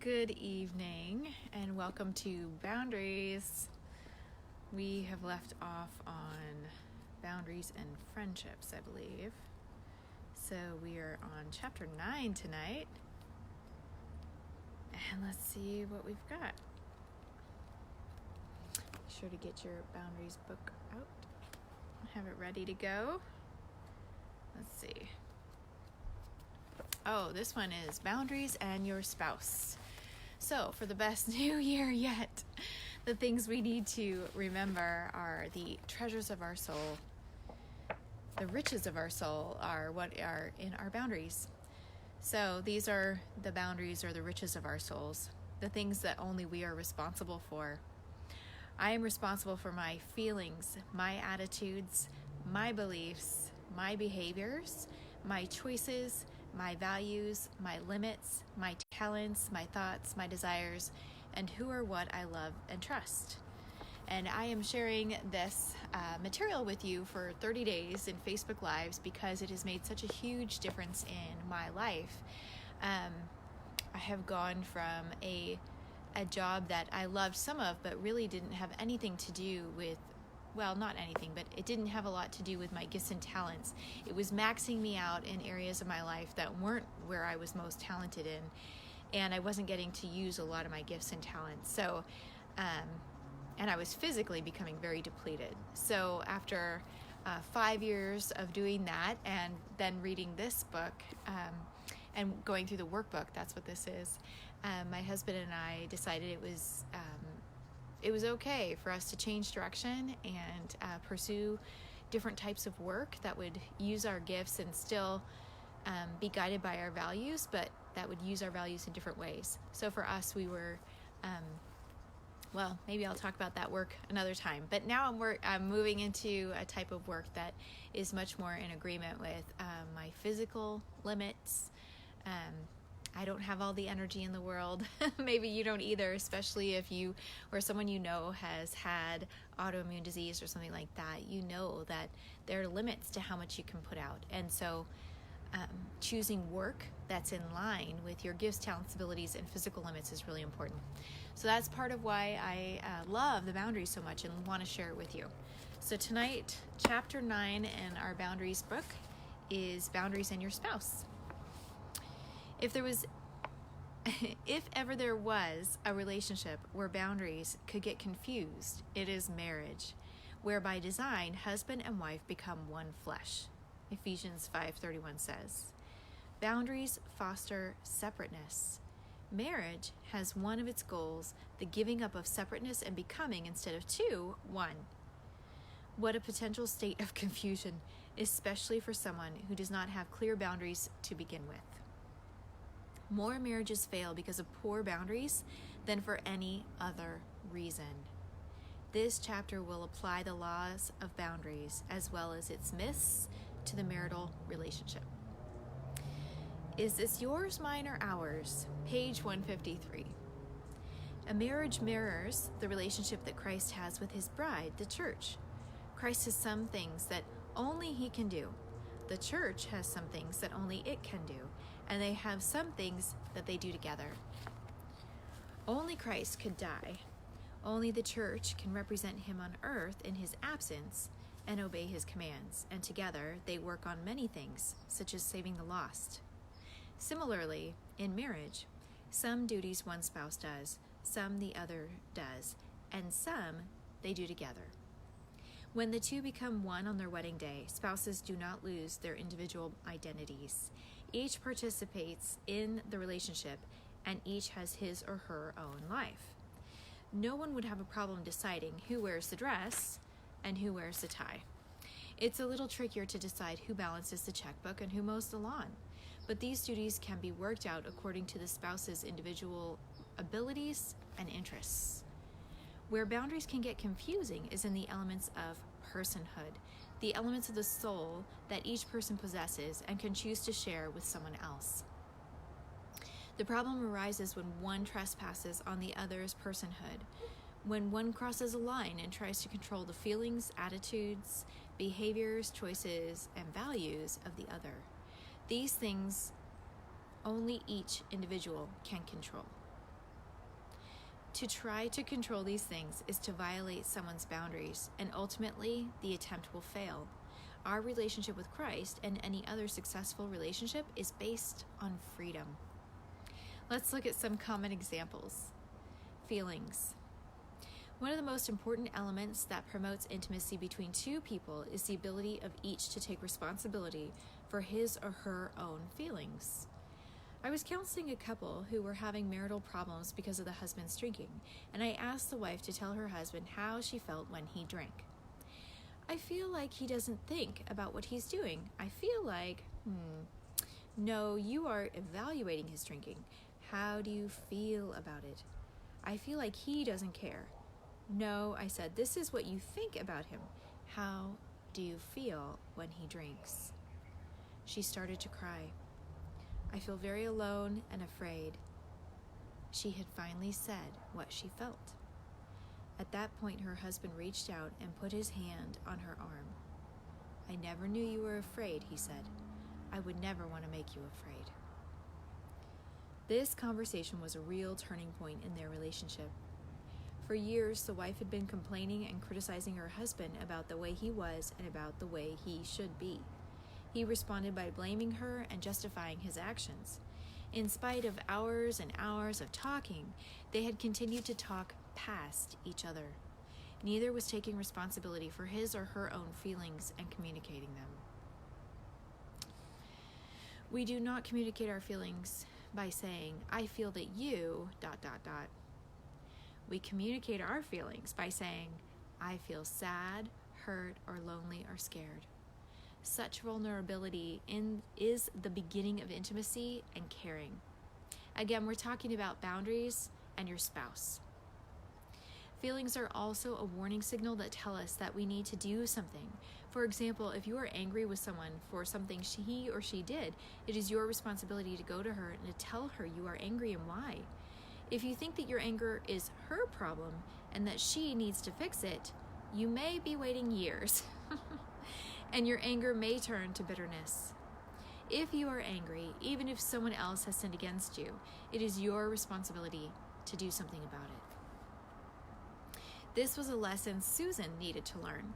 Good evening and welcome to Boundaries. We have left off on boundaries and friendships, I believe. So we are on chapter 9 tonight. And let's see what we've got. Be sure to get your boundaries book out. Have it ready to go. Let's see. Oh, this one is boundaries and your spouse. So, for the best new year yet, the things we need to remember are the treasures of our soul. The riches of our soul are what are in our boundaries. So, these are the boundaries or the riches of our souls, the things that only we are responsible for. I am responsible for my feelings, my attitudes, my beliefs, my behaviors, my choices, my values, my limits, my talents, my thoughts, my desires, and who or what I love and trust. And I am sharing this material with you for 30 days in Facebook Lives because it has made such a huge difference in my life. I have gone from a job that I loved some of, but really didn't have anything to do with, well, not anything, but it didn't have a lot to do with my gifts and talents. It was maxing me out in areas of my life that weren't where I was most talented in, and I wasn't getting to use a lot of my gifts and talents. So, and I was physically becoming very depleted. So after 5 years of doing that and then reading this book, and going through the workbook, that's what this is, my husband and I decided it was okay for us to change direction and pursue different types of work that would use our gifts and still be guided by our values, but that would use our values in different ways. So for us, we were, well, maybe I'll talk about that work another time. But now I'm moving into a type of work that is much more in agreement with my physical limits. I don't have all the energy in the world. Maybe you don't either, especially if you or someone you know has had autoimmune disease or something like that. You know that there are limits to how much you can put out. And so choosing work that's in line with your gifts, talents, abilities, and physical limits is really important. So that's part of why I love the boundaries so much and want to share it with you. So tonight, chapter 9 in our boundaries book is boundaries and your spouse. If ever there was a relationship where boundaries could get confused, it is marriage, where by design, husband and wife become one flesh. Ephesians 5:31 says, boundaries foster separateness. Marriage has one of its goals, the giving up of separateness and becoming, instead of two, one. What a potential state of confusion, especially for someone who does not have clear boundaries to begin with. More marriages fail because of poor boundaries than for any other reason. This chapter will apply the laws of boundaries as well as its myths to the marital relationship. Is this yours, mine, or ours? Page 153. A marriage mirrors the relationship that Christ has with his bride, the church. Christ has some things that only he can do. The church has some things that only it can do, and they have some things that they do together. Only Christ could die. Only the church can represent him on earth in his absence and obey his commands, and together they work on many things, such as saving the lost. Similarly, in marriage, some duties one spouse does, some the other does, and some they do together. When the two become one on their wedding day, spouses do not lose their individual identities. Each participates in the relationship, and each has his or her own life. No one would have a problem deciding who wears the dress and who wears the tie. It's a little trickier to decide who balances the checkbook and who mows the lawn, but these duties can be worked out according to the spouse's individual abilities and interests. Where boundaries can get confusing is in the elements of personhood, the elements of the soul that each person possesses and can choose to share with someone else. The problem arises when one trespasses on the other's personhood, when one crosses a line and tries to control the feelings, attitudes, behaviors, choices, and values of the other. These things only each individual can control. To try to control these things is to violate someone's boundaries, and ultimately, the attempt will fail. Our relationship with Christ and any other successful relationship is based on freedom. Let's look at some common examples. Feelings. One of the most important elements that promotes intimacy between two people is the ability of each to take responsibility for his or her own feelings. I was counseling a couple who were having marital problems because of the husband's drinking, and I asked the wife to tell her husband how she felt when he drank. I feel like he doesn't think about what he's doing. I feel like, no, you are evaluating his drinking. How do you feel about it? I feel like he doesn't care. No, I said, this is what you think about him. How do you feel when he drinks? She started to cry. I feel very alone and afraid. She had finally said what she felt. At that point, her husband reached out and put his hand on her arm. I never knew you were afraid, he said. I would never want to make you afraid. This conversation was a real turning point in their relationship. For years, the wife had been complaining and criticizing her husband about the way he was and about the way he should be. He responded by blaming her and justifying his actions. In spite of hours and hours of talking, they had continued to talk past each other. Neither was taking responsibility for his or her own feelings and communicating them. We do not communicate our feelings by saying, I feel that you, ... We communicate our feelings by saying, I feel sad, hurt, or lonely, or scared. Such vulnerability is the beginning of intimacy and caring. Again, we're talking about boundaries and your spouse. Feelings are also a warning signal that tell us that we need to do something. For example, if you are angry with someone for something he or she did, it is your responsibility to go to her and to tell her you are angry and why. If you think that your anger is her problem and that she needs to fix it, you may be waiting years. And your anger may turn to bitterness. If you are angry, even if someone else has sinned against you, it is your responsibility to do something about it. This was a lesson Susan needed to learn.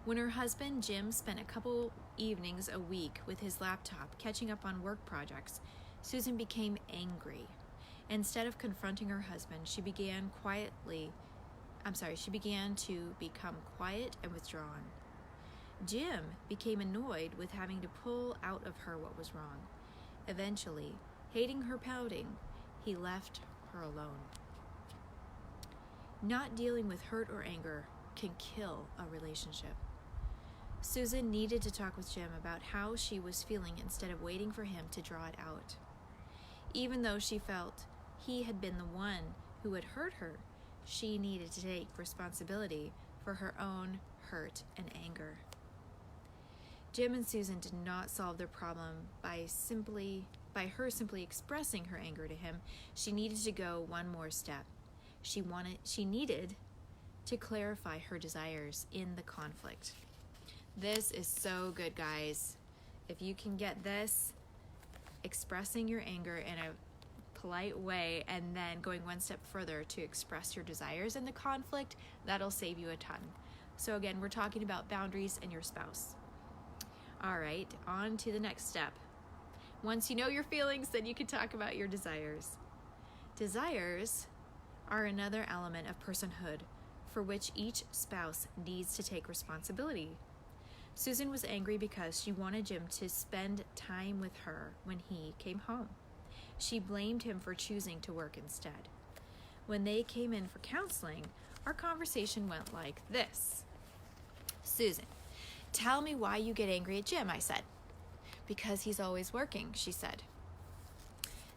When her husband, Jim, spent a couple evenings a week with his laptop catching up on work projects, Susan became angry. Instead of confronting her husband, she began to become quiet and withdrawn. Jim became annoyed with having to pull out of her what was wrong. Eventually, hating her pouting, he left her alone. Not dealing with hurt or anger can kill a relationship. Susan needed to talk with Jim about how she was feeling instead of waiting for him to draw it out. Even though she felt he had been the one who had hurt her, she needed to take responsibility for her own hurt and anger. Jim and Susan did not solve their problem by her simply expressing her anger to him. She needed to go one more step. She needed to clarify her desires in the conflict. This is so good, guys. If you can get this, expressing your anger in a polite way and then going one step further to express your desires in the conflict, that'll save you a ton. So again, we're talking about boundaries and your spouse. All right, on to the next step. Once you know your feelings, then you can talk about your desires. Desires are another element of personhood for which each spouse needs to take responsibility. Susan was angry because she wanted Jim to spend time with her when he came home. She blamed him for choosing to work instead. When they came in for counseling, our conversation went like this. Susan, tell me why you get angry at Jim, I said. Because he's always working, she said.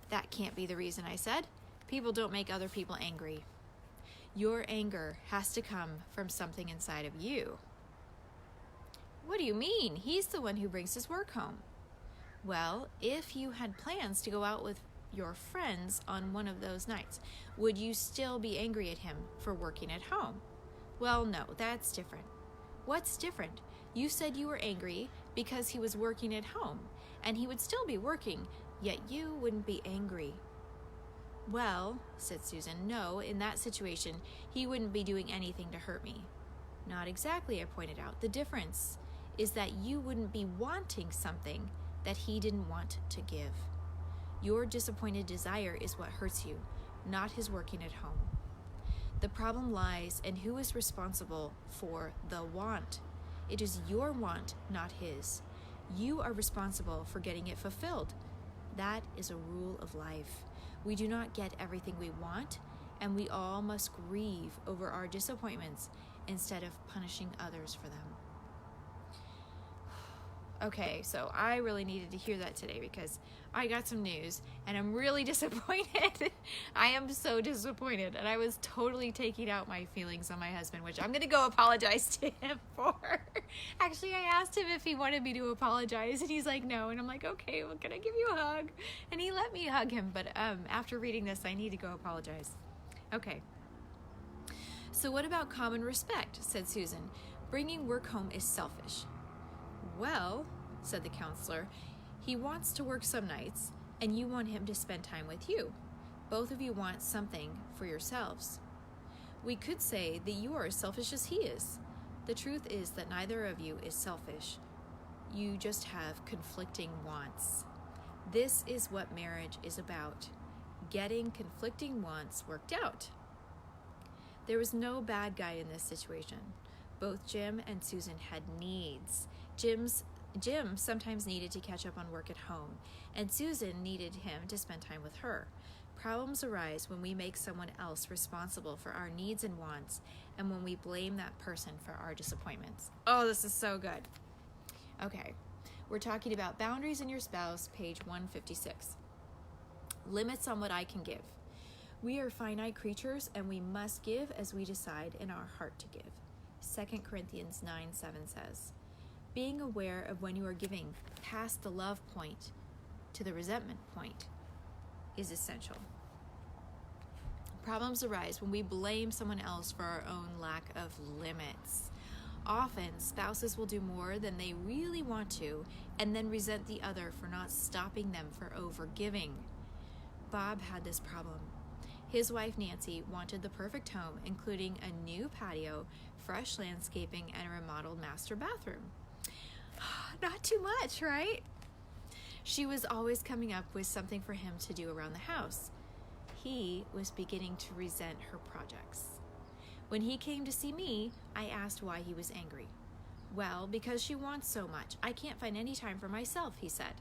That can't be the reason, I said. People don't make other people angry. Your anger has to come from something inside of you. What do you mean? He's the one who brings his work home. Well, if you had plans to go out with your friends on one of those nights, would you still be angry at him for working at home? Well, no, that's different. What's different? You said you were angry because he was working at home, and he would still be working, yet you wouldn't be angry. Well, said Susan, no, in that situation, he wouldn't be doing anything to hurt me. Not exactly, I pointed out. The difference is that you wouldn't be wanting something that he didn't want to give. Your disappointed desire is what hurts you, not his working at home. The problem lies in who is responsible for the want. It is your want, not his. You are responsible for getting it fulfilled. That is a rule of life. We do not get everything we want, and we all must grieve over our disappointments instead of punishing others for them. Okay, so I really needed to hear that today because I got some news and I'm really disappointed. I am so disappointed, and I was totally taking out my feelings on my husband, which I'm going to go apologize to him for. Actually, I asked him if he wanted me to apologize, and he's like, no. And I'm like, okay, well, can I give you a hug? And he let me hug him, but after reading this, I need to go apologize. Okay. So what about common respect, said Susan. Bringing work home is selfish. Well, said the counselor, he wants to work some nights, and you want him to spend time with you. Both of you want something for yourselves. We could say that you are as selfish as he is. The truth is that neither of you is selfish. You just have conflicting wants. This is what marriage is about, getting conflicting wants worked out. There was no bad guy in this situation. Both Jim and Susan had needs. Jim sometimes needed to catch up on work at home, and Susan needed him to spend time with her. Problems arise when we make someone else responsible for our needs and wants, and when we blame that person for our disappointments. Oh, this is so good. Okay, we're talking about boundaries in your spouse, page 156. Limits on what I can give. We are finite creatures, and we must give as we decide in our heart to give. 2 Corinthians 9:7 says, being aware of when you are giving past the love point to the resentment point is essential. Problems arise when we blame someone else for our own lack of limits. Often, spouses will do more than they really want to and then resent the other for not stopping them for overgiving. Bob had this problem. His wife, Nancy, wanted the perfect home, including a new patio, fresh landscaping, and a remodeled master bathroom. Not too much, right? She was always coming up with something for him to do around the house. He was beginning to resent her projects. When he came to see me, I asked why he was angry. Well, because she wants so much. I can't find any time for myself, he said.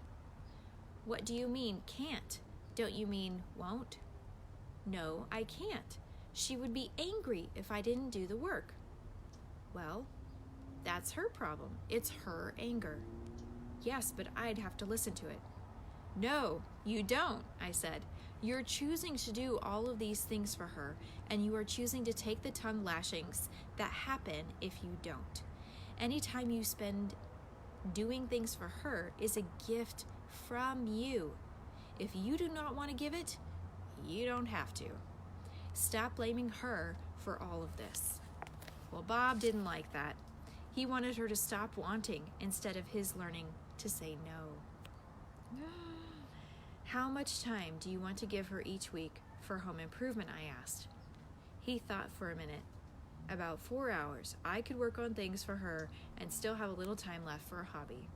What do you mean, can't? Don't you mean won't? No, I can't. She would be angry if I didn't do the work. Well, that's her problem. It's her anger. Yes, but I'd have to listen to it. No, you don't, I said. You're choosing to do all of these things for her, and you are choosing to take the tongue lashings that happen if you don't. Any time you spend doing things for her is a gift from you. If you do not want to give it, you don't have to. Stop blaming her for all of this. Well, Bob didn't like that. He wanted her to stop wanting instead of his learning to say no. How much time do you want to give her each week for home improvement, I asked. He thought for a minute. About 4 hours. I could work on things for her and still have a little time left for a hobby.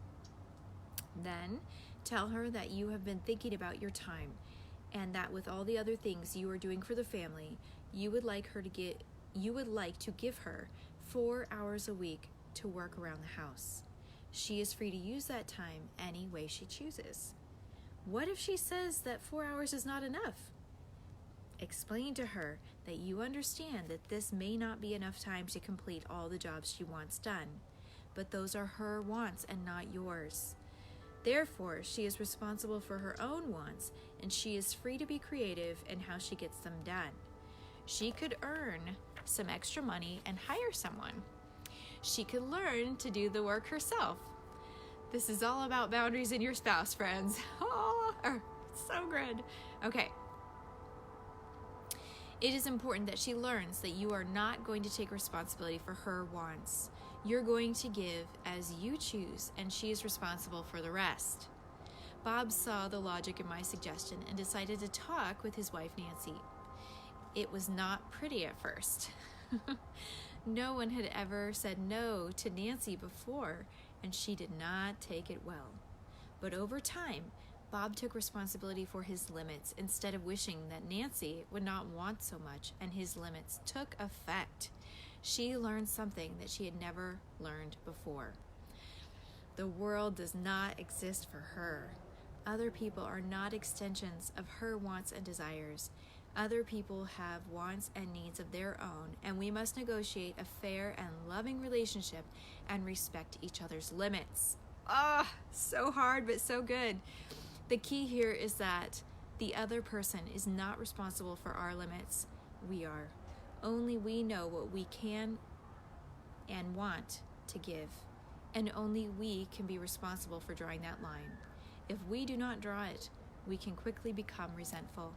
Then tell her that you have been thinking about your time and that with all the other things you are doing for the family, you would like to give her 4 hours a week to work around the house. She is free to use that time any way she chooses. What if she says that 4 hours is not enough? Explain to her that you understand that this may not be enough time to complete all the jobs she wants done, but those are her wants and not yours. Therefore, she is responsible for her own wants, and she is free to be creative in how she gets them done. She could earn some extra money and hire someone. She could learn to do the work herself. This is all about boundaries in your spouse, friends. Oh, so good. Okay. It is important that she learns that you are not going to take responsibility for her wants. You're going to give as you choose, and she is responsible for the rest. Bob saw the logic in my suggestion and decided to talk with his wife, Nancy. It was not pretty at first. No one had ever said no to Nancy before, and she did not take it well. But over time, Bob took responsibility for his limits instead of wishing that Nancy would not want so much, and his limits took effect. She learned something that she had never learned before. The world does not exist for her. Other people are not extensions of her wants and desires. Other people have wants and needs of their own, and we must negotiate a fair and loving relationship and respect each other's limits. So hard, but so good. The key here is that the other person is not responsible for our limits. We are. Only we know what we can and want to give, and only we can be responsible for drawing that line. If we do not draw it, we can quickly become resentful.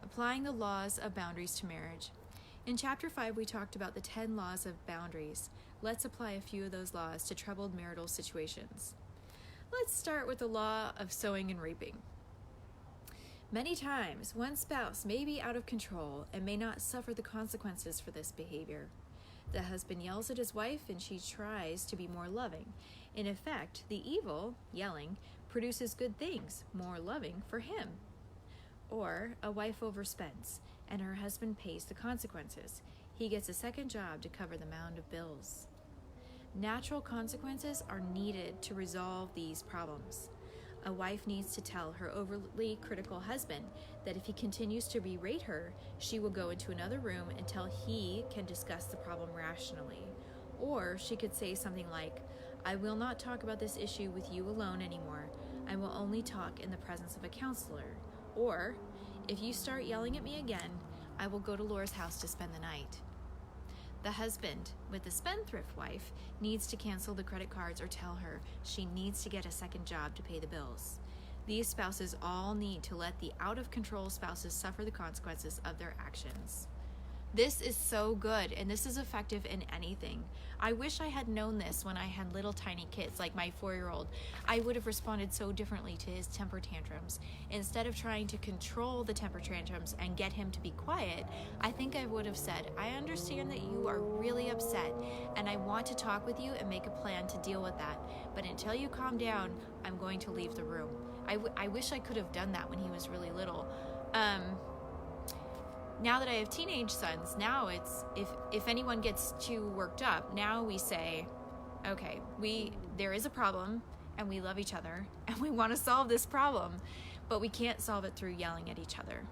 Applying the laws of boundaries to marriage. In Chapter 5, we talked about the 10 laws of boundaries. Let's apply a few of those laws to troubled marital situations. Let's start with the law of sowing and reaping. Many times, one spouse may be out of control and may not suffer the consequences for this behavior. The husband yells at his wife and she tries to be more loving. In effect, the evil, yelling, produces good things, more loving for him. Or a wife overspends and her husband pays the consequences. He gets a second job to cover the mound of bills. Natural consequences are needed to resolve these problems. A wife needs to tell her overly critical husband that if he continues to berate her, she will go into another room until he can discuss the problem rationally. Or she could say something like, "I will not talk about this issue with you alone anymore. I will only talk in the presence of a counselor." Or, "If you start yelling at me again, I will go to Laura's house to spend the night." The husband, with the spendthrift wife, needs to cancel the credit cards or tell her she needs to get a second job to pay the bills. These spouses all need to let the out-of-control spouses suffer the consequences of their actions. This is so good, and this is effective in anything. I wish I had known this when I had little tiny kids, like my 4-year-old. I would have responded so differently to his temper tantrums. Instead of trying to control the temper tantrums and get him to be quiet, I think I would have said, "I understand that you are really upset, and I want to talk with you and make a plan to deal with that. But until you calm down, I'm going to leave the room." I wish I could have done that when he was really little. Now that I have teenage sons, now it's, if anyone gets too worked up, now we say, okay, there is a problem, and we love each other, and we want to solve this problem, but we can't solve it through yelling at each other.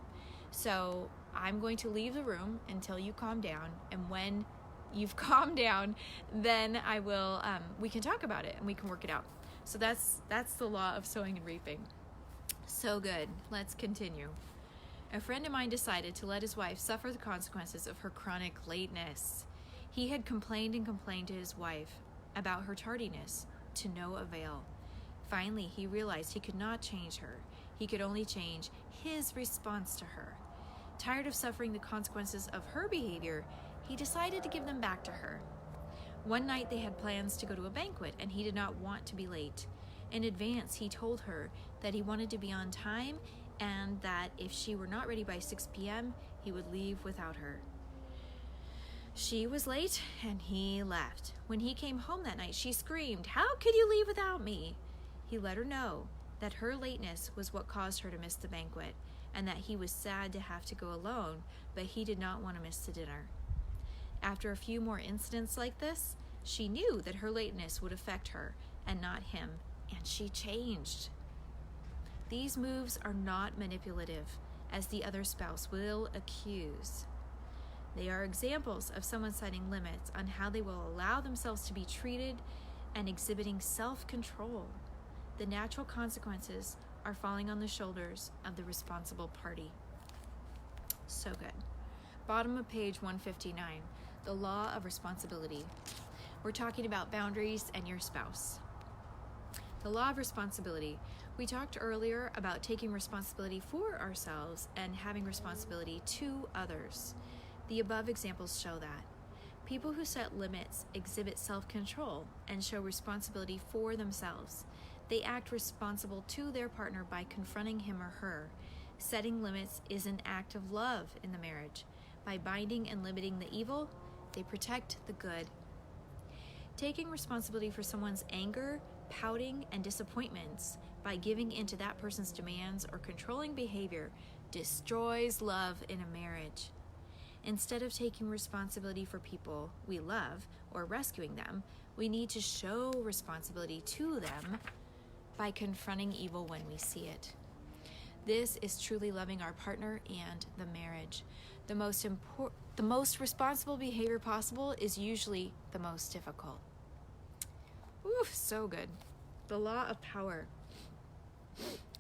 So I'm going to leave the room until you calm down, and when you've calmed down, then I will, we can talk about it, and we can work it out. So that's the law of sowing and reaping. So good. Let's continue. A friend of mine decided to let his wife suffer the consequences of her chronic lateness. He had complained and complained to his wife about her tardiness, to no avail. Finally, he realized he could not change her. He could only change his response to her. Tired of suffering the consequences of her behavior, he decided to give them back to her. One night they had plans to go to a banquet, and he did not want to be late. In advance, he told her that he wanted to be on time and that if she were not ready by 6 p.m., he would leave without her. She was late, and he left. When he came home that night, she screamed, "How could you leave without me?" He let her know that her lateness was what caused her to miss the banquet, and that he was sad to have to go alone, but he did not want to miss the dinner. After a few more incidents like this, she knew that her lateness would affect her and not him, and she changed. These moves are not manipulative, as the other spouse will accuse. They are examples of someone setting limits on how they will allow themselves to be treated and exhibiting self-control. The natural consequences are falling on the shoulders of the responsible party. So good. Bottom of page 159, the law of responsibility. We're talking about boundaries and your spouse. The law of responsibility. We talked earlier about taking responsibility for ourselves and having responsibility to others. The above examples show that. People who set limits exhibit self-control and show responsibility for themselves. They act responsible to their partner by confronting him or her. Setting limits is an act of love in the marriage. By binding and limiting the evil, they protect the good. Taking responsibility for someone's anger, pouting, and disappointments by giving into that person's demands or controlling behavior destroys love in a marriage. Instead of taking responsibility for people we love or rescuing them, we need to show responsibility to them by confronting evil when we see it. This is truly loving our partner and the marriage. The most responsible behavior possible is usually the most difficult. Ooh, so good. The law of power.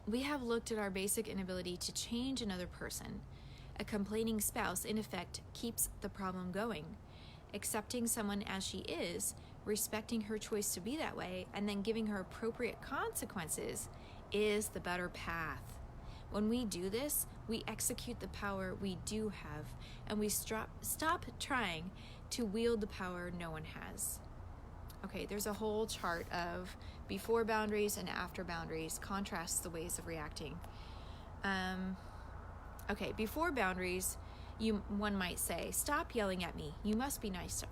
We have looked at our basic inability to change another person. A complaining spouse, in effect, keeps the problem going. Accepting someone as she is, respecting her choice to be that way, and then giving her appropriate consequences is the better path. When we do this, we execute the power we do have, and we stop trying to wield the power no one has. Okay, there's a whole chart of before boundaries and after boundaries, contrasts the ways of reacting. Okay, before boundaries, one might say, stop yelling at me, you must be nicer.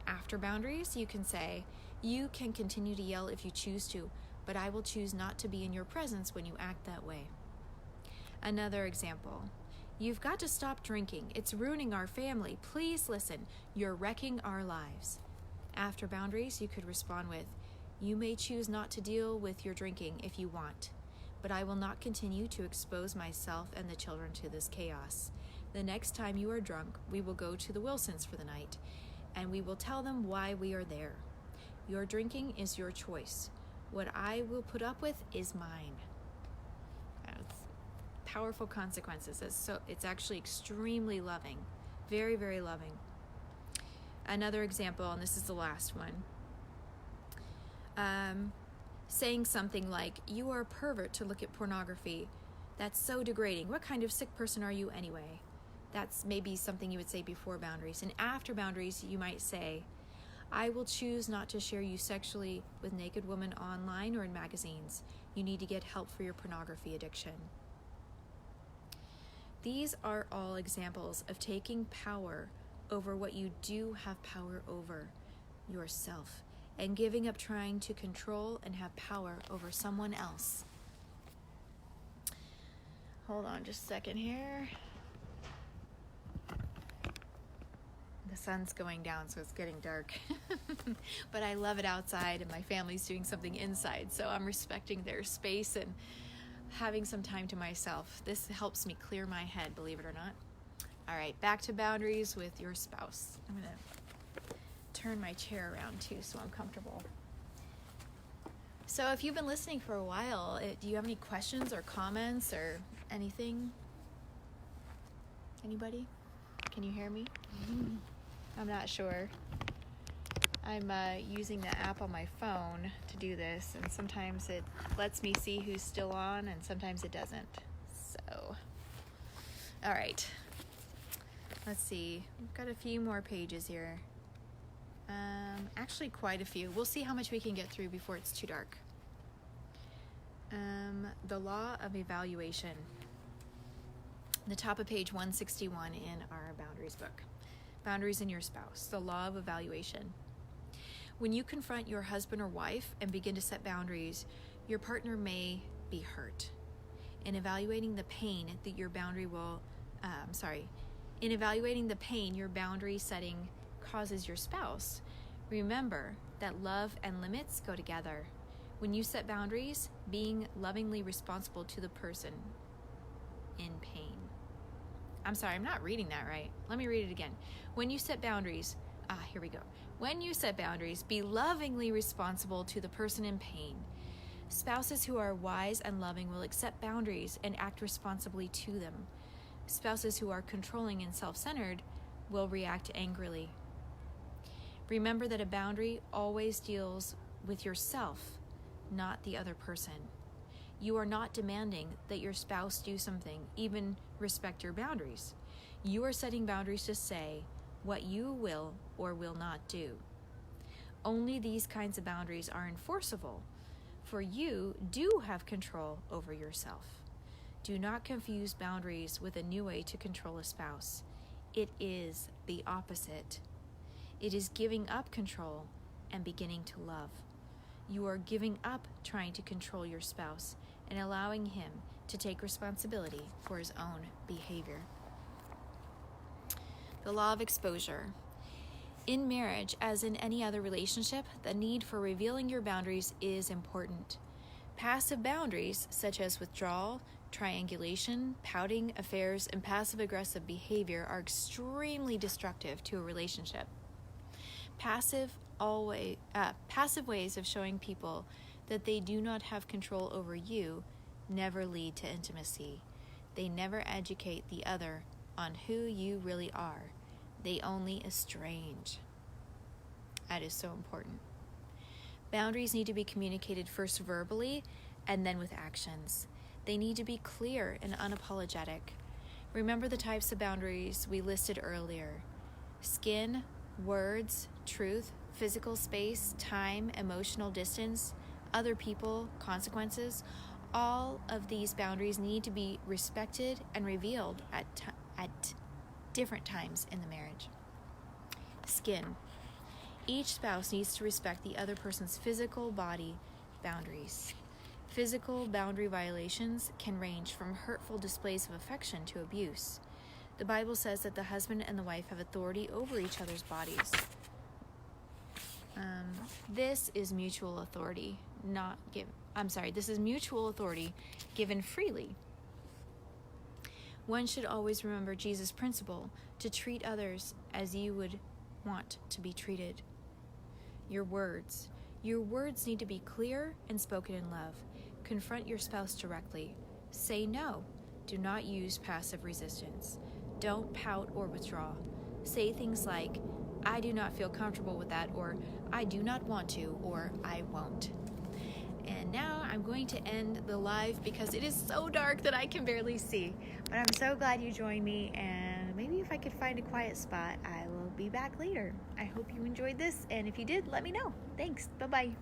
After boundaries, you can say, you can continue to yell if you choose to, but I will choose not to be in your presence when you act that way. Another example, you've got to stop drinking. It's ruining our family. Please listen. You're wrecking our lives. After boundaries, you could respond with, you may choose not to deal with your drinking if you want, but I will not continue to expose myself and the children to this chaos. The next time you are drunk, we will go to the Wilsons for the night, and we will tell them why we are there. Your drinking is your choice. What I will put up with is mine. Powerful consequences. It's actually extremely loving. Very, very loving. Another example, and this is the last one. Saying something like, you are a pervert to look at pornography. That's so degrading. What kind of sick person are you anyway? That's maybe something you would say before boundaries. And after boundaries, you might say, I will choose not to share you sexually with naked women online or in magazines. You need to get help for your pornography addiction. These are all examples of taking power over what you do have power over, yourself, and giving up trying to control and have power over someone else. Hold on just a second here. The sun's going down, so it's getting dark. But I love it outside, and my family's doing something inside, so I'm respecting their space and having some time to myself. This helps me clear my head, believe it or not. All right, back to boundaries with your spouse. I'm going to turn my chair around too so I'm comfortable. So if you've been listening for a while, do you have any questions or comments or anything? Anybody? Can you hear me? I'm not sure. I'm using the app on my phone to do this, and sometimes it lets me see who's still on, and sometimes it doesn't. So, all right. Let's see. We've got a few more pages here. Actually, quite a few. We'll see how much we can get through before it's too dark. The law of evaluation. The top of page 161 in our boundaries book. Boundaries in your spouse. The law of evaluation. When you confront your husband or wife and begin to set boundaries, your partner may be hurt. In evaluating the pain that your boundary your boundary setting causes your spouse, remember that love and limits go together. When you set boundaries, being lovingly responsible to the person in pain. I'm sorry, I'm not reading that right. Let me read it again. When you set boundaries, here we go. When you set boundaries, be lovingly responsible to the person in pain. Spouses who are wise and loving will accept boundaries and act responsibly to them. Spouses who are controlling and self-centered will react angrily. Remember that a boundary always deals with yourself, not the other person. You are not demanding that your spouse do something, even respect your boundaries. You are setting boundaries to say what you will or will not do. Only these kinds of boundaries are enforceable. for you do have control over yourself. Do not confuse boundaries with a new way to control a spouse. It is the opposite. It is giving up control and beginning to love. You are giving up trying to control your spouse and allowing him to take responsibility for his own behavior. The law of exposure. In marriage, as in any other relationship, the need for revealing your boundaries is important. Passive boundaries, such as withdrawal, triangulation, pouting, affairs, and passive-aggressive behavior, are extremely destructive to a relationship. Passive ways of showing people that they do not have control over you never lead to intimacy. They never educate the other on who you really are. They only estrange. That is so important. Boundaries need to be communicated first verbally and then with actions. They need to be clear and unapologetic. Remember the types of boundaries we listed earlier: skin, words, truth, physical space, time, emotional distance, other people, consequences. All of these boundaries need to be respected and revealed at different times in the marriage. Skin. Each spouse needs to respect the other person's physical body boundaries. Physical boundary violations can range from hurtful displays of affection to abuse. The Bible says that the husband and the wife have authority over each other's bodies. This is mutual authority, this is mutual authority given freely. One should always remember Jesus' principle to treat others as you would want to be treated. Your words need to be clear and spoken in love. Confront your spouse directly. Say no. Do not use passive resistance. Don't pout or withdraw. Say things like, "I do not feel comfortable with that," or "I do not want to," or "I won't." And now I'm going to end the live because it is so dark that I can barely see. But I'm so glad you joined me, and maybe if I could find a quiet spot, I will be back later. I hope you enjoyed this, and if you did, let me know. Thanks. Bye-bye.